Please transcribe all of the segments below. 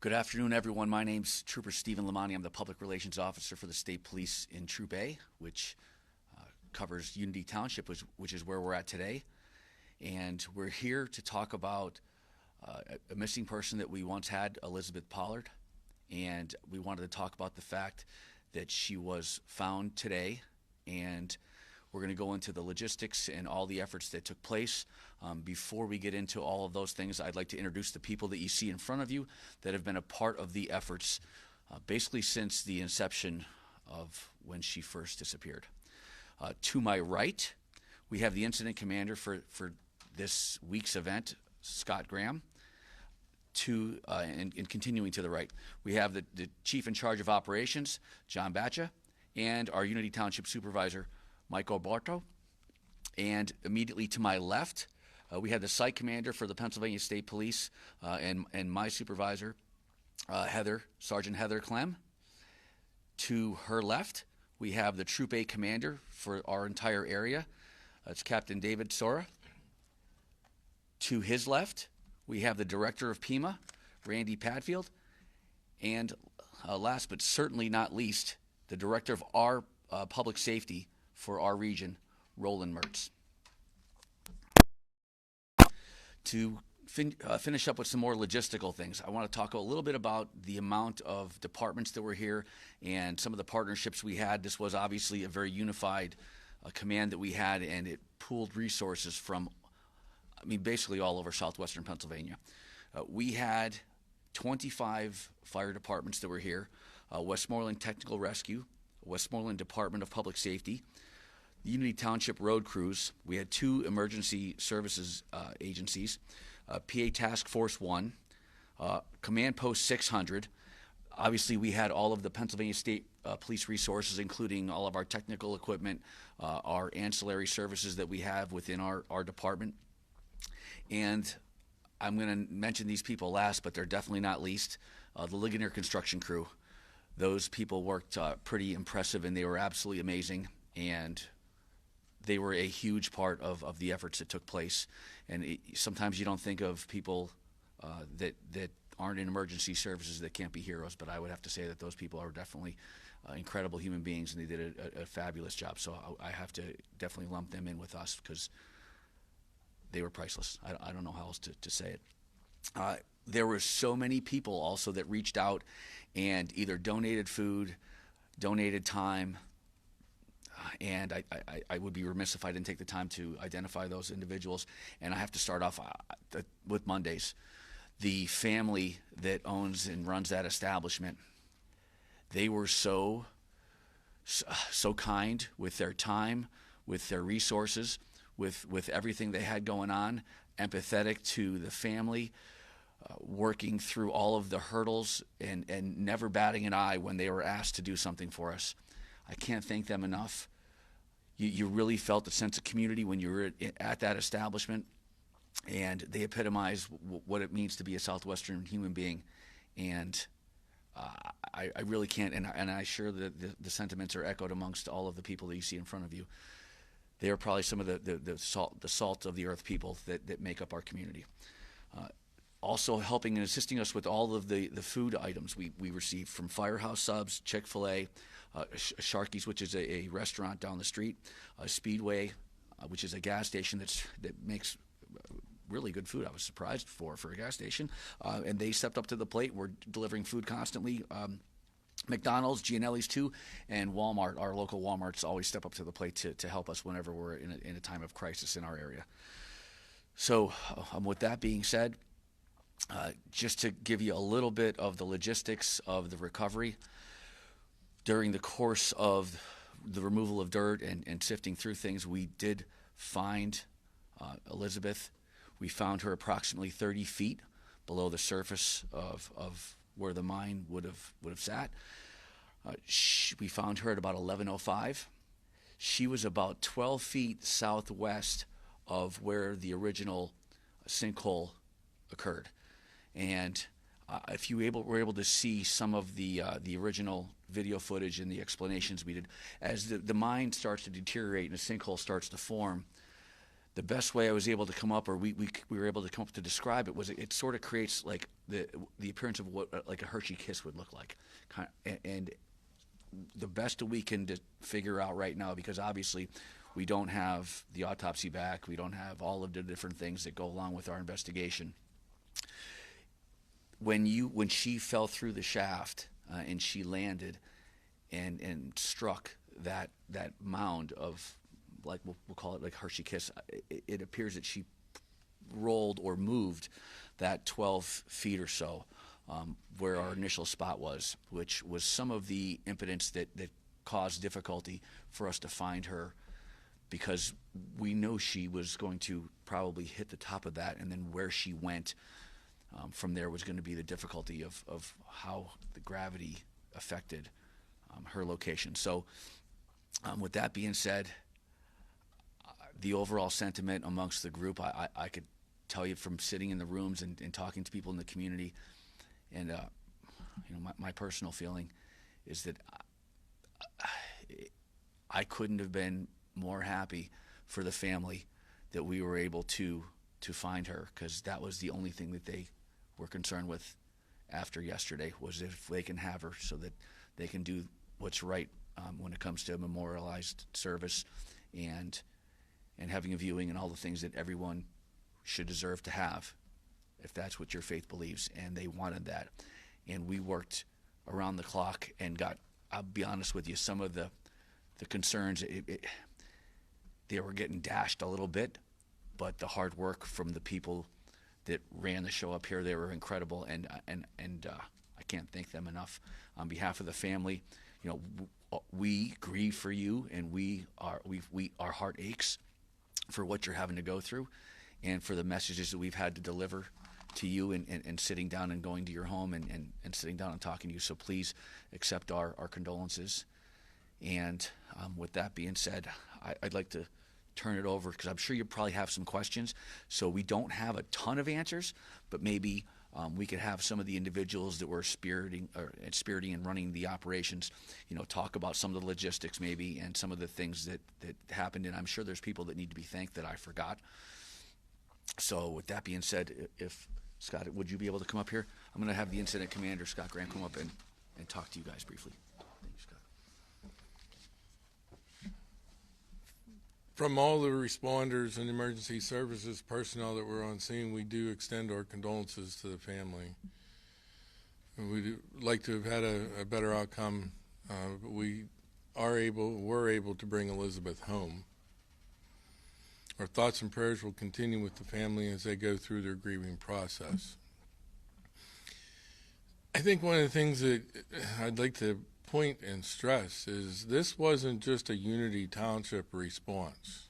Good afternoon, everyone. My name's Trooper Stephen Lamani. I'm the Public Relations Officer for the State Police in Troop A, which covers Unity Township, which is where we're at today. And we're here to talk about a missing person that we once had, Elizabeth Pollard. And we wanted to talk about the fact that she was found today, and we're going to go into the logistics and all the efforts that took place. Before we get into all of those things, I'd like to introduce the people that you see in front of you that have been a part of the efforts basically since the inception of when she first disappeared. To my right, we have the incident commander for this week's event, Scott Graham. And continuing to the right, we have the chief in charge of operations, John Batcha, and our Unity Township supervisor, Mike Obarto. And immediately to my left, we have the site commander for the Pennsylvania State Police and my supervisor, Sergeant Heather Clem. To her left, we have the Troop A commander for our entire area. It's Captain David Sora. To his left, we have the director of PEMA, Randy Padfield. And last but certainly not least, the director of our public safety for our region, Roland Mertz. To finish up with some more logistical things, I want to talk a little bit about the amount of departments that were here and some of the partnerships we had. This was obviously a very unified command that we had, and it pooled resources from, basically all over southwestern Pennsylvania. We had 25 fire departments that were here, Westmoreland Technical Rescue, Westmoreland Department of Public Safety, the Unity Township Road Crews. We had 2 emergency services agencies, PA Task Force 1, Command Post 600. Obviously, we had all of the Pennsylvania State Police resources, including all of our technical equipment, our ancillary services that we have within our department. And I'm going to mention these people last, but they're definitely not least, the Ligonier construction crew. Those people worked pretty impressive, and they were absolutely amazing. And they were a huge part of the efforts that took place. And sometimes you don't think of people that aren't in emergency services that can't be heroes, but I would have to say that those people are definitely incredible human beings, and they did a fabulous job. So I have to definitely lump them in with us because they were priceless. I don't know how else to say it. There were so many people also that reached out and either donated food, donated time, and I would be remiss if I didn't take the time to identify those individuals. And I have to start off with Mondays. The family that owns and runs that establishment, they were so kind with their time, with their resources, with everything they had going on, empathetic to the family, working through all of the hurdles and never batting an eye when they were asked to do something for us. I can't thank them enough. You really felt a sense of community when you were at that establishment, and they epitomize what it means to be a Southwestern human being. And I really can't, and I'm sure that the sentiments are echoed amongst all of the people that you see in front of you. They are probably some of the salt of the earth people that make up our community. Also helping and assisting us with all of the food items we received from Firehouse Subs, Chick-fil-A, Sharky's, which is a restaurant down the street, Speedway, which is a gas station that makes really good food. I was surprised for a gas station, and they stepped up to the plate. We're delivering food constantly. McDonald's, Gianelli's too, and Walmart. Our local Walmarts always step up to the plate to help us whenever we're in a time of crisis in our area. So with that being said, just to give you a little bit of the logistics of the recovery, during the course of the removal of dirt and sifting through things, we did find Elizabeth. We found her approximately 30 feet below the surface of where the mine would have sat. We found her at about 11:05. She was about 12 feet southwest of where the original sinkhole occurred. And if you were able to see some of the original video footage and the explanations we did, as the mine starts to deteriorate and the sinkhole starts to form, the best way I was able to come up, or we were able to come up to describe it, was it sort of creates like the appearance of what like a Hershey kiss would look like, and the best that we can figure out right now, because obviously we don't have the autopsy back, we don't have all of the different things that go along with our investigation. When she fell through the shaft and she landed and struck that mound of, like we'll call it like Hershey kiss, it appears that she rolled or moved that 12 feet or so where our initial spot was, which was some of the impedance that caused difficulty for us to find her, because we know she was going to probably hit the top of that, and then where she went from there was going to be the difficulty of how the gravity affected her location. So with that being said, the overall sentiment amongst the group, I could tell you from sitting in the rooms and talking to people in the community, and my personal feeling is that I couldn't have been more happy for the family that we were able to find her, because that was the only thing that they were concerned with after yesterday, was if they can have her so that they can do what's right when it comes to a memorialized service and having a viewing and all the things that everyone should deserve to have, if that's what your faith believes. And they wanted that, and we worked around the clock and got, I'll be honest with you, some of the concerns, they were getting dashed a little bit, but the hard work from the people that ran the show up here, they were incredible, and I can't thank them enough. On behalf of the family, we grieve for you, and our heart aches for what you're having to go through, and for the messages that we've had to deliver to you, and sitting down and going to your home and sitting down and talking to you. So please accept our condolences. And with that being said, I'd like to turn it over, because I'm sure you probably have some questions. So we don't have a ton of answers, but maybe we could have some of the individuals that were spearheading and running the operations, talk about some of the logistics maybe, and some of the things that happened. And I'm sure there's people that need to be thanked that I forgot. So with that being said, if Scott, would you be able to come up here? I'm going to have the incident commander, Scott Graham, come up and talk to you guys briefly. Thank you, Scott. From all the responders and emergency services personnel that were on scene, we do extend our condolences to the family. We'd like to have had a better outcome, but were able to bring Elizabeth home. Our thoughts and prayers will continue with the family as they go through their grieving process. I think one of the things that I'd like to point and stress is this wasn't just a Unity Township response.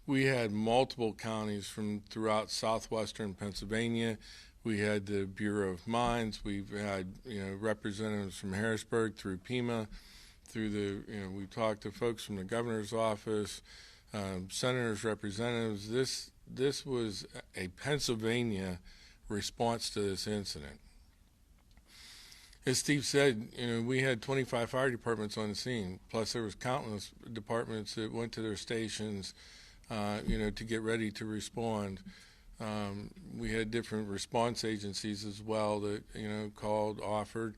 We had multiple counties from throughout southwestern Pennsylvania. We had the Bureau of Mines. We've had representatives from Harrisburg through Pima, through we talked to folks from the governor's office, senators, representatives. This was a Pennsylvania response to this incident. As Steve said, we had 25 fire departments on the scene, plus there was countless departments that went to their stations, to get ready to respond. We had different response agencies as well that, called, offered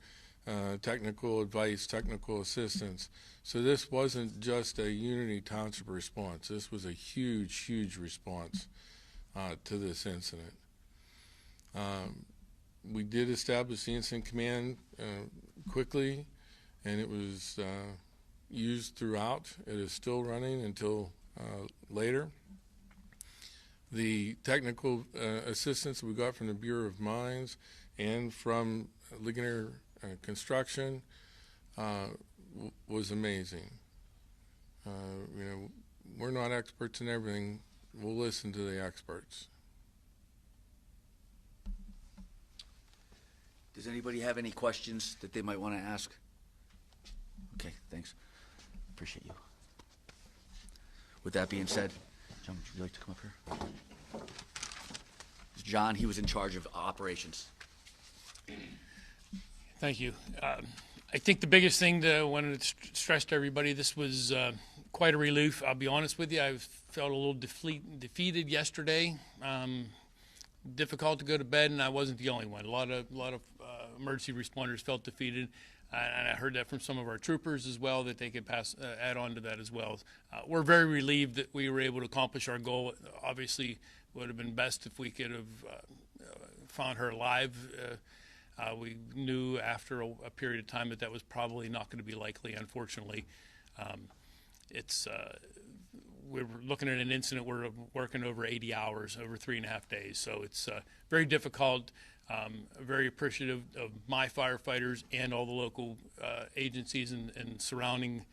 technical advice, technical assistance. So this wasn't just a Unity Township response. This was a huge, huge response to this incident. We did establish the incident command quickly, and it was used throughout. It is still running until later. The technical assistance we got from the Bureau of Mines and from Ligonier Construction was amazing. We're not experts in everything. We'll listen to the experts. Does anybody have any questions that they might want to ask? Okay, thanks. Appreciate you. With that being said, John, would you like to come up here? John, he was in charge of operations. Thank you. I think the biggest thing that I wanted to stress to everybody, this was quite a relief. I'll be honest with you, I felt a little defeated yesterday. difficult to go to bed, and I wasn't the only one. A lot of emergency responders felt defeated, and I heard that from some of our troopers as well, that they could add on to that as well. We're very relieved that we were able to accomplish our goal. Obviously, it would have been best if we could have found her alive. We knew after a period of time that was probably not going to be likely, unfortunately. We're looking at an incident we're working over 80 hours, over 3.5 days. So it's very difficult. Very appreciative of my firefighters and all the local agencies and surrounding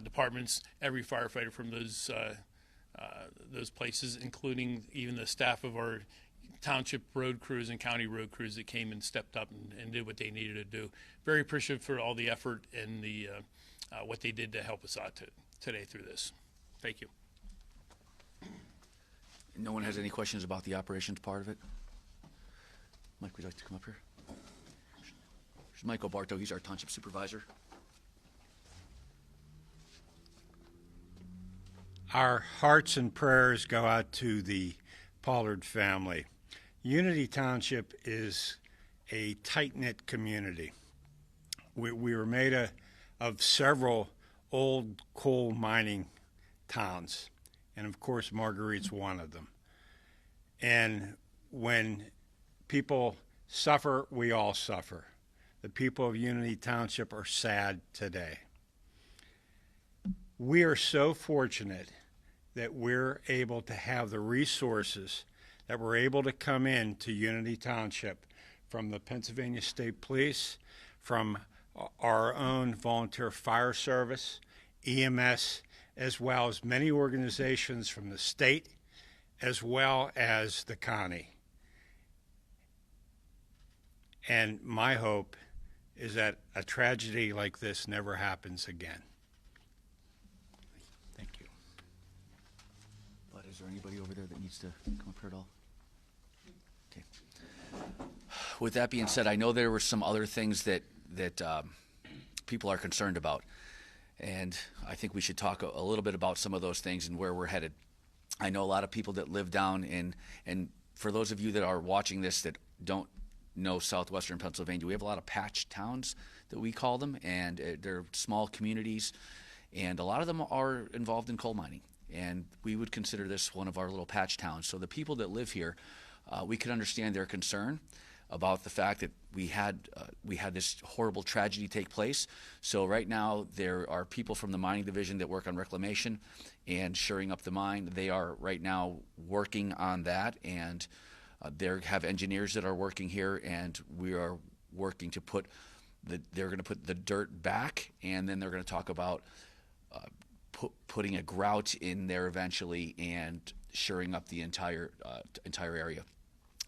departments, every firefighter from those places, including even the staff of our township road crews and county road crews that came and stepped up and did what they needed to do. Very appreciative for all the effort and the what they did to help us out today through this. Thank you. No one has any questions about the operations part of it? Mike, would you like to come up here? There's Michael Bartow. He's our township supervisor. Our hearts and prayers go out to the Pollard family. Unity Township is a tight-knit community. We were made of several old coal mining towns, and of course Marguerite's one of them. And when people suffer, we all suffer. The people of Unity Township are sad today. We are so fortunate that we're able to have the resources that we're able to come in to Unity Township from the Pennsylvania State Police, from our own volunteer fire service, EMS, as well as many organizations from the state, as well as the county. And my hope is that a tragedy like this never happens again. Thank you. But is there anybody over there that needs to come up here at all? Okay. With that being said, I know there were some other things that people are concerned about, and I think we should talk a little bit about some of those things and where we're headed. I know a lot of people that live down in, and for those of you that are watching this that don't know southwestern Pennsylvania, we have a lot of patch towns that we call them, and they're small communities, and a lot of them are involved in coal mining, and we would consider this one of our little patch towns. So the people that live here, we can understand their concern about the fact that we had this horrible tragedy take place. So right now there are people from the mining division that work on reclamation and shoring up the mine. They are right now working on that, and they have engineers that are working here, and we are working to they're going to put the dirt back, and then they're going to talk about putting a grout in there eventually and shoring up the entire area.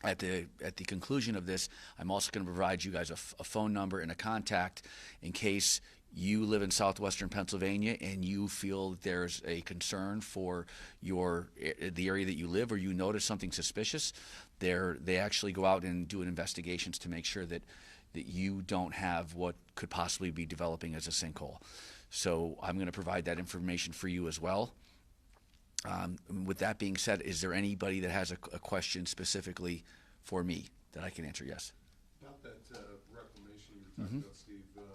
At the conclusion of this, I'm also going to provide you guys a phone number and a contact in case you live in southwestern Pennsylvania and you feel that there's a concern for the area that you live, or you notice something suspicious. They actually go out and do investigations to make sure that you don't have what could possibly be developing as a sinkhole. So I'm going to provide that information for you as well. With that being said, is there anybody that has a question specifically for me that I can answer? Yes. About that reclamation you were talking about, Steve. When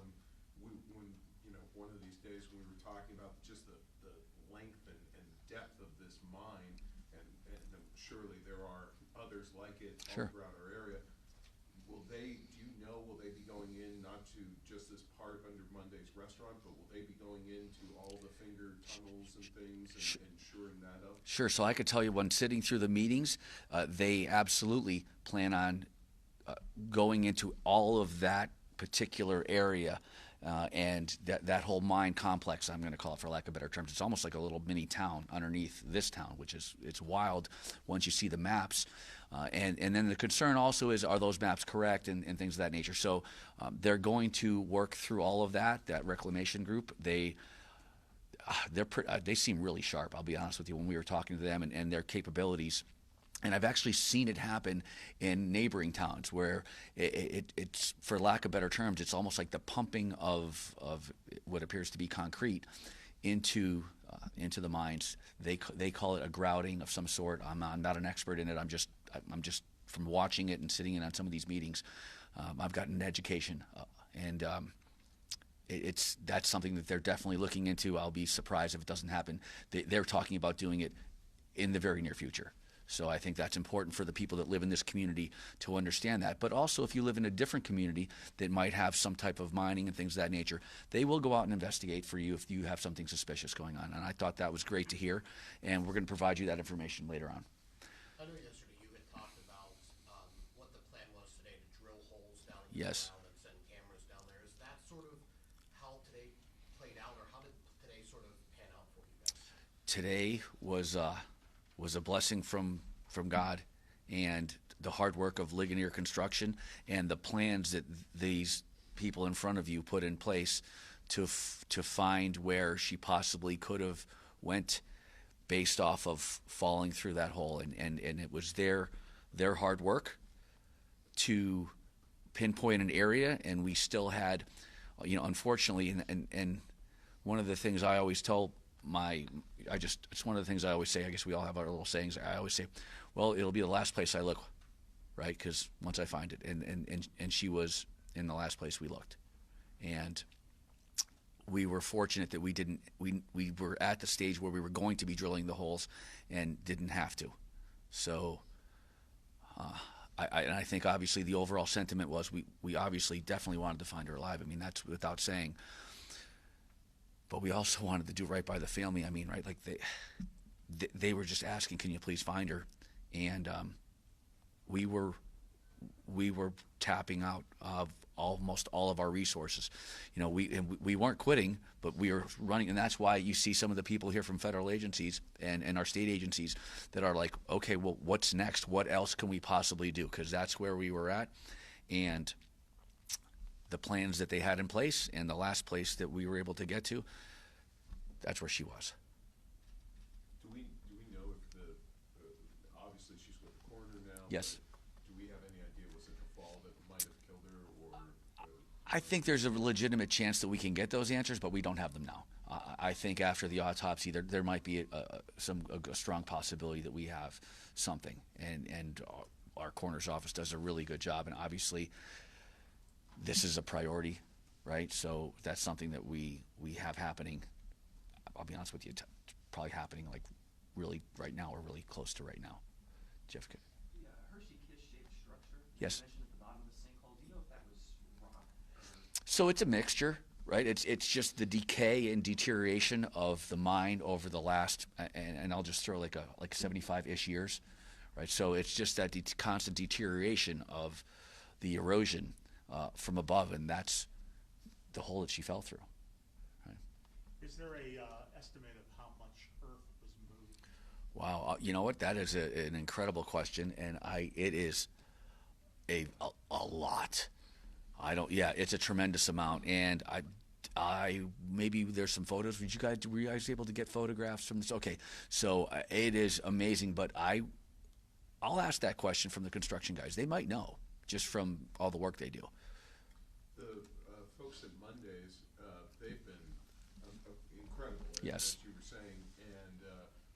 one of these days we were talking about just the length and depth of this mine, and surely there are others like it all throughout our area. Will they be going in not to just this part under Monday's restaurant, but will they be going into all the finger tunnels and things and shoring that up? Sure. So I could tell you, when sitting through the meetings, they absolutely plan on going into all of that particular area, and that whole mine complex, I'm going to call it for lack of better terms. It's almost like a little mini town underneath this town, it's wild once you see the maps. And then the concern also is, are those maps correct and things of that nature. So they're going to work through all of that reclamation group. They seem really sharp, I'll be honest with you, when we were talking to them and their capabilities. And I've actually seen it happen in neighboring towns where it's, for lack of better terms, it's almost like the pumping of what appears to be concrete into the mines. They call it a grouting of some sort. I'm not an expert in it. I'm just from watching it and sitting in on some of these meetings, I've gotten an education, and that's something that they're definitely looking into. I'll be surprised if it doesn't happen. They're talking about doing it in the very near future. So I think that's important for the people that live in this community to understand that. But also, if you live in a different community that might have some type of mining and things of that nature, they will go out and investigate for you if you have something suspicious going on. And I thought that was great to hear, and we're going to provide you that information later on. I know yesterday you had talked about what the plan was today to drill holes down in Yes. the ground and send cameras down there. Is that sort of how today played out, or how did today sort of pan out for you guys? Today was a blessing from God, and the hard work of Ligonier Construction and the plans that these people in front of you put in place to find where she possibly could have went based off of falling through that hole, and it was their hard work to pinpoint an area, and we still had, unfortunately, and one of the things I always tell it's one of the things I always say. I guess we all have our little sayings. I always say, well, it'll be the last place I look, right? Because once I find it, and she was in the last place we looked, and we were fortunate that we were at the stage where we were going to be drilling the holes and didn't have to. So I think obviously the overall sentiment was we obviously definitely wanted to find her alive. I mean, that's without saying. But we also wanted to do right by the family. I mean, right, like they were just asking, can you please find her? And we were tapping out of almost all of our resources. We weren't quitting, but we were running, and that's why you see some of the people here from federal agencies and our state agencies that are like, okay, well, what's next? What else can we possibly do? Because that's where we were at, and the plans that they had in place, and the last place that we were able to get to, that's where she was. Do we know if obviously she's with the coroner now? Yes. Do we have any idea, was it the fall that might have killed her, or? I think there's a legitimate chance that we can get those answers, but we don't have them now. I think after the autopsy, there might be a strong possibility that we have something, and our coroner's office does a really good job, and obviously this is a priority, right? So that's something that we have happening. I'll be honest with you, it's probably happening like really right now, or really close to right now. Jeff could. The Hershey kiss-shaped structure. Yes. You mentioned at the bottom of the sinkhole. Do you know if that was rock? So it's a mixture, right? It's just the decay and deterioration of the mine over the last, and I'll just throw like 75-ish years, right? So it's just that constant deterioration of the erosion from above, and that's the hole that she fell through. Right? Is there a estimate of how much earth was moved? Wow, you know what? That is an incredible question, and it is a lot. It's a tremendous amount, and I maybe there's some photos. Were you guys able to get photographs from this? Okay, so it is amazing, but I'll ask that question from the construction guys. They might know just from all the work they do. The folks at Mondays, they've been incredible, Yes. as you were saying, and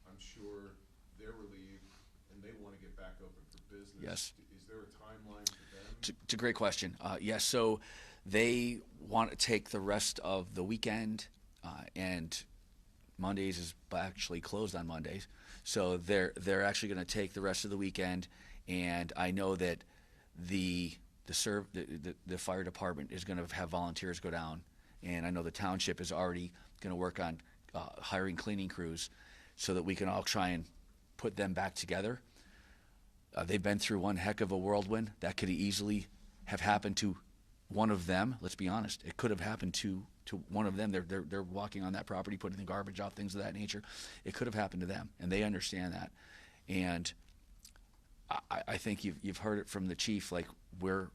I'm sure they're relieved, and they want to get back open for business. Yes. Is there a timeline for them? It's a great question. Yes, so they want to take the rest of the weekend, and Mondays is actually closed on Mondays, so they're actually going to take the rest of the weekend, and I know that the fire department is going to have volunteers go down, and I know the township is already going to work on hiring cleaning crews so that we can all try and put them back together. They've been through one heck of a whirlwind. That could easily have happened to one of them. Let's be honest. It could have happened to one of them. They're walking on that property, putting the garbage out, things of that nature. It could have happened to them, and they understand that. And I think you've heard it from the chief. Like we're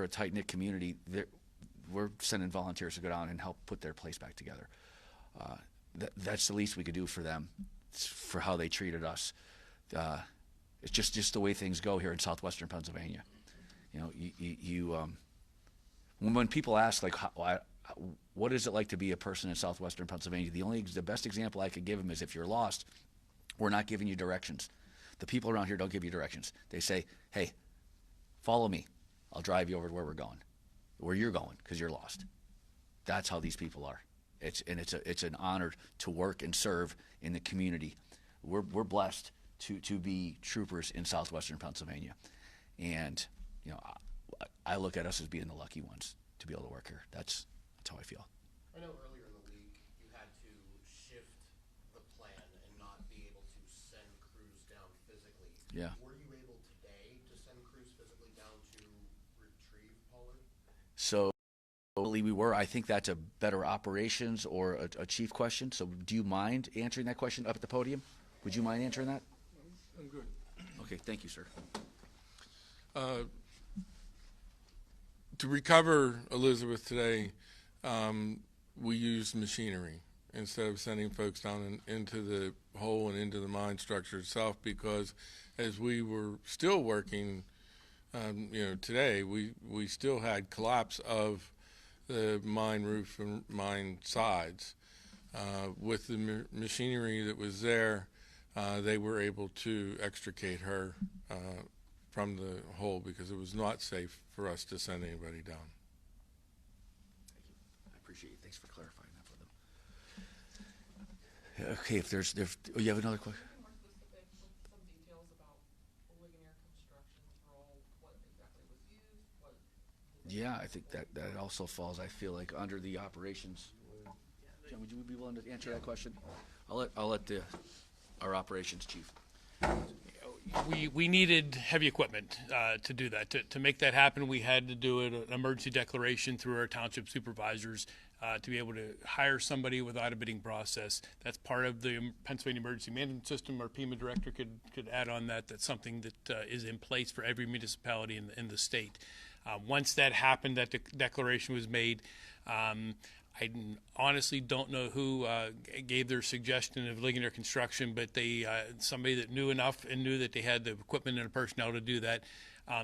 a tight knit community. We're sending volunteers to go down and help put their place back together. That's the least we could do for them, for how they treated us. It's just the way things go here in southwestern Pennsylvania. When people ask like, what is it like to be a person in southwestern Pennsylvania? The best example I could give them is if you're lost, we're not giving you directions. The people around here don't give you directions. They say, hey, Follow me. I'll drive you over to where we're going, where you're going, because you're lost. That's how these people are. It's an honor to work and serve in the community. We're blessed to be troopers in southwestern Pennsylvania, and I look at us as being the lucky ones to be able to work here. That's how I feel. I know earlier in the week you had to shift the plan and not be able to send crews down physically. Yeah. Were you able today to send crews physically down to retrieve Pollard? So we were. I think that's a better operations or a chief question. So do you mind answering that question up at the podium? Would you mind answering that? I'm good. Okay, thank you, sir. To recover Elizabeth today, we used machinery instead of sending folks down into the hole and into the mine structure itself, because as we were still working, today we still had collapse of the mine roof and mine sides. With the machinery that was there, they were able to extricate her from the hole because it was not safe for us to send anybody down. Thank you. I appreciate it. Thanks for clarifying that for them. Okay, if you have another question? More specific, with some details about Ligonier Construction's role, what exactly was used, what. Yeah, I think that also falls, I feel like, under the operations. John, would you be willing to answer that question? I'll let our operations chief. We needed heavy equipment to do that. To make that happen, we had to do an emergency declaration through our township supervisors to be able to hire somebody without a bidding process. That's part of the Pennsylvania Emergency Management System. Our PEMA director could add on that. That's something that is in place for every municipality in the state. Once that happened, that declaration was made. I honestly don't know who gave their suggestion of Ligonier Construction, but somebody that knew enough and knew that they had the equipment and the personnel to do that.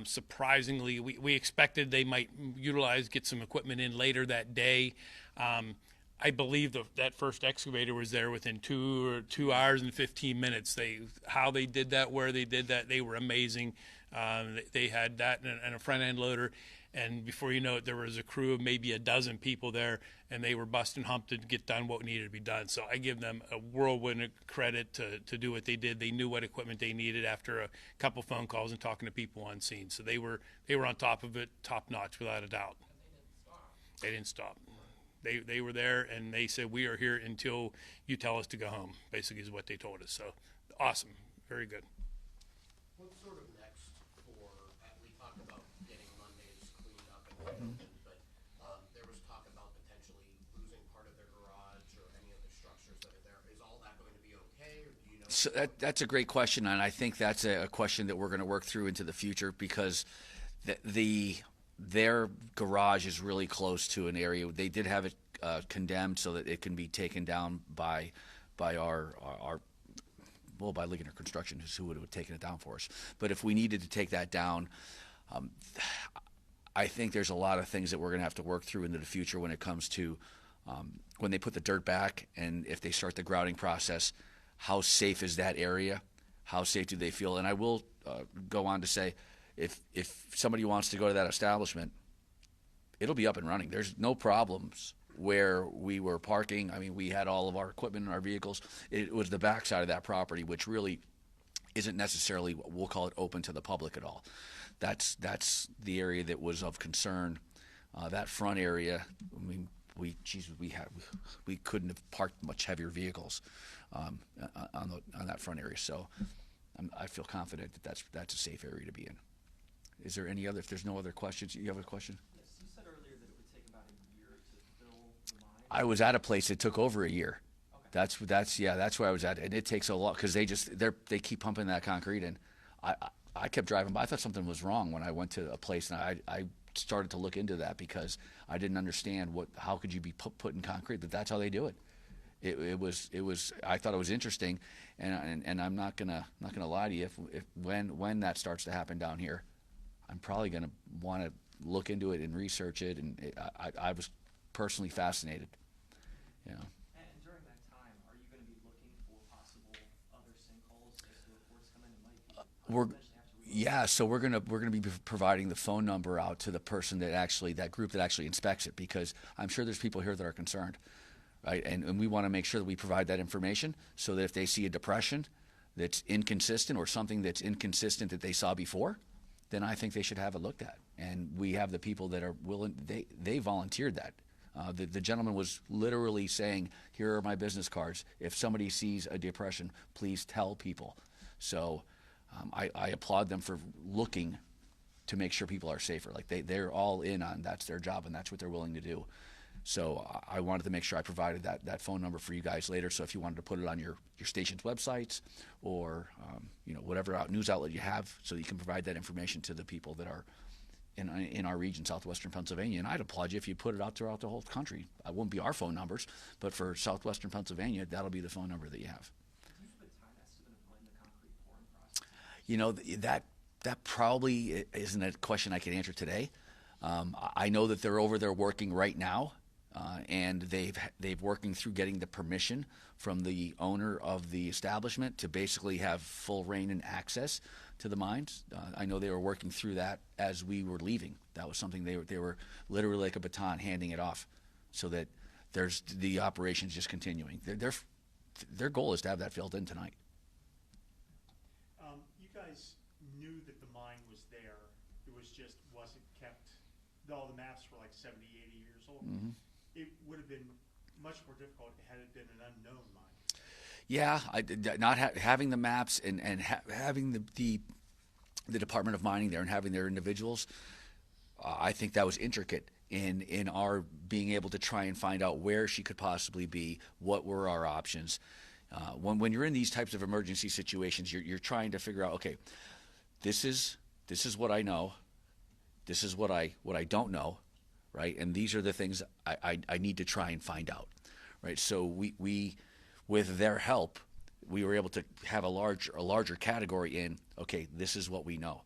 Surprisingly, we expected they might get some equipment in later that day. I believe that first excavator was there within 2 hours and 15 minutes. How they did that, where they did that, they were amazing. They had that and a front end loader. And before you know it, there was a crew of maybe a dozen people there, and they were busting hump to get done what needed to be done. So I give them a whirlwind of credit to do what they did. They knew what equipment they needed after a couple phone calls and talking to people on scene. So they were on top of it, top notch, without a doubt. They didn't stop. They were there, and they said, "We are here until you tell us to go home," basically is what they told us. So awesome, very good. What's sort of next for, we talked about getting Mondays cleaned up and opened, but there was talk about potentially losing part of their garage or any of the structures that are there. Is all that going to be okay, or do you know? So that's a great question, and I think that's a question that we're going to work through into the future, because their garage is really close to an area. They did have it condemned so that it can be taken down by Ligonier Construction, is who would have taken it down for us. But if we needed to take that down, I think there's a lot of things that we're going to have to work through into the future when it comes to when they put the dirt back, and if they start the grouting process, how safe is that area? How safe do they feel? And I will go on to say, if somebody wants to go to that establishment, it'll be up and running. There's no problems where we were parking. I mean, we had all of our equipment in our vehicles. It was the backside of that property, which really isn't necessarily, we'll call it, open to the public at all. That's the area that was of concern. That front area, I mean, we couldn't have parked much heavier vehicles on that front area. So I feel confident that that's a safe area to be in. Is there any other? If there's no other questions, you have a question? Yes, you said earlier that it would take about a year to fill the mine. I was at a place that took over a year. Okay. That's where I was at, and it takes a lot because they keep pumping that concrete in. I kept driving by. I thought something was wrong when I went to a place, and I started to look into that because I didn't understand how could you be putting concrete, but that's how they do it. It was I thought it was interesting, and I'm not gonna lie to you, if when that starts to happen down here, I'm probably gonna want to look into it and research it, and I was personally fascinated, you know. And during that time, are you going to be looking for possible other sinkholes as the reports come in? It might be Yeah, so we're gonna be providing the phone number out to the person that group that actually inspects it, because I'm sure there's people here that are concerned, right? And we want to make sure that we provide that information so that if they see a depression that's inconsistent or something that's inconsistent that they saw before, then I think they should have it looked at. And we have the people that are willing. They volunteered that. The gentleman was literally saying, "Here are my business cards. If somebody sees a depression, please tell people." So I applaud them for looking to make sure people are safer. Like they're all in on that's their job and that's what they're willing to do. So I wanted to make sure I provided that phone number for you guys later. So if you wanted to put it on your station's websites or whatever news outlet you have, so you can provide that information to the people that are in our region, southwestern Pennsylvania. And I'd applaud you if you put it out throughout the whole country. It won't be our phone numbers, but for southwestern Pennsylvania, that'll be the phone number that you have. Do you have a time estimate of when the concrete pouring process? That probably isn't a question I can answer today. I know that they're over there working right now, and they've working through getting the permission from the owner of the establishment to basically have full reign and access to the mines. I know they were working through that as we were leaving. That was something they were literally like a baton handing it off, so that there's the operations just continuing. Their goal is to have that filled in tonight. You guys knew that the mine was there. It wasn't kept. All the maps were like 70, 80 years old. Mm-hmm. It would have been much more difficult had it been an unknown mine. Yeah, having the maps and having the Department of Mining there and having their individuals, I think that was intricate in our being able to try and find out where she could possibly be, what were our options. When you're in these types of emergency situations, you're trying to figure out, okay, this is what I know, this is what I don't know, right? And these are the things I need to try and find out, right? So we with their help, we were able to have a larger category in, okay, this is what we know,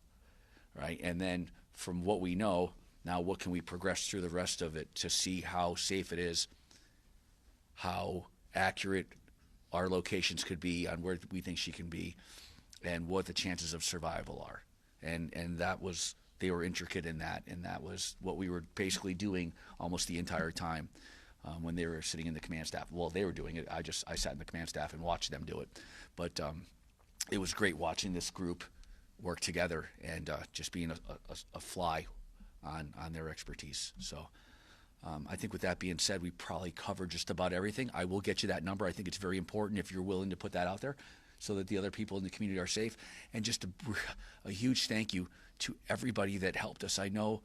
right? And then from what we know, now what can we progress through the rest of it to see how safe it is, how accurate our locations could be on where we think she can be, and what the chances of survival are. And they were intricate in that, and that was what we were basically doing almost the entire time. When they were sitting in the command staff. Well, they were doing it. I sat in the command staff and watched them do it. But it was great watching this group work together and just being a fly on their expertise. So I think with that being said, we probably covered just about everything. I will get you that number. I think it's very important if you're willing to put that out there so that the other people in the community are safe. And just a huge thank you to everybody that helped us. I know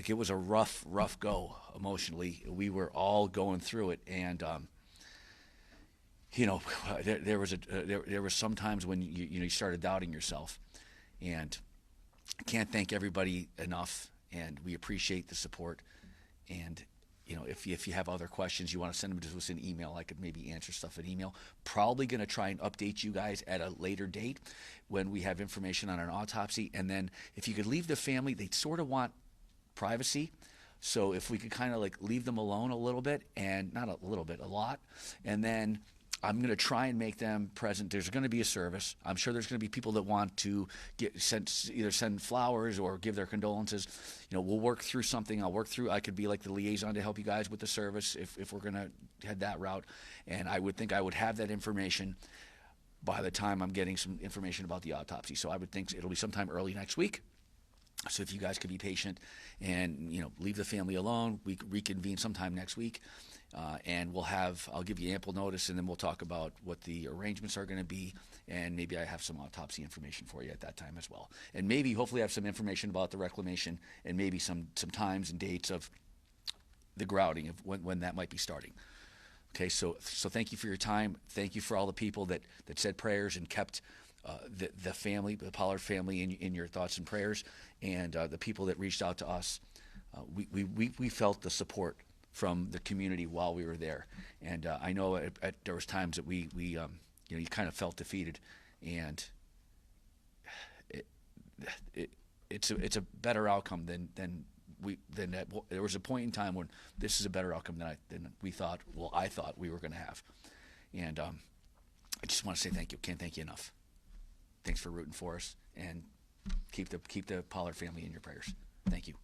it was a rough go emotionally. We were all going through it, and there was some times when you started doubting yourself, and I can't thank everybody enough. And we appreciate the support. And if you have other questions, you want to send them to us in email. I could maybe answer stuff in email. Probably going to try and update you guys at a later date when we have information on an autopsy. And then if you could leave the family, they sort of want privacy, so if we could kind of leave them alone a little bit, and not a little bit, a lot, and then I'm going to try and make them present. There's going to be a service. I'm sure there's going to be people that want to either send flowers or give their condolences. We'll work through something. I could be like the liaison to help you guys with the service if we're going to head that route. And I would think I would have that information by the time I'm getting some information about the autopsy. So I would think it'll be sometime early next week. So if you guys could be patient and leave the family alone, we could reconvene sometime next week, and I'll give you ample notice, and then we'll talk about what the arrangements are going to be, and maybe I have some autopsy information for you at that time as well, and maybe hopefully have some information about the reclamation, and maybe some times and dates of the grouting of when that might be starting. Okay, so thank you for your time. Thank you for all the people that said prayers and kept the family, the Pollard family, in your thoughts and prayers, and the people that reached out to us. We felt the support from the community while we were there, and I know there was times that we you kind of felt defeated, and it's a better outcome than that. There was a point in time when this is a better outcome than we thought. Well, I thought we were going to have, and I just want to say thank you. Can't thank you enough. Thanks for rooting for us, and keep the Pollard family in your prayers. Thank you.